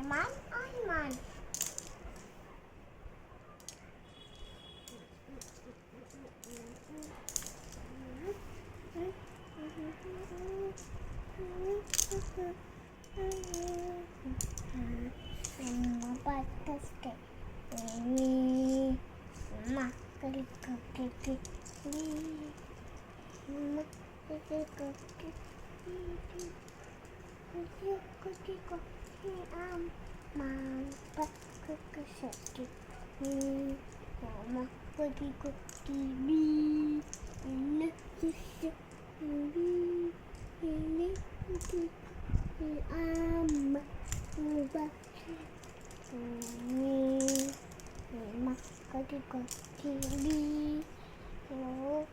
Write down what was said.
Aman, aman. Mama batas ke ini. Mama klik klik ini. Mama klik klik ini. Klik mama klik sakit ini. Mama klik ini. Ini susu ini ama ubah ini mama kaki kiri oh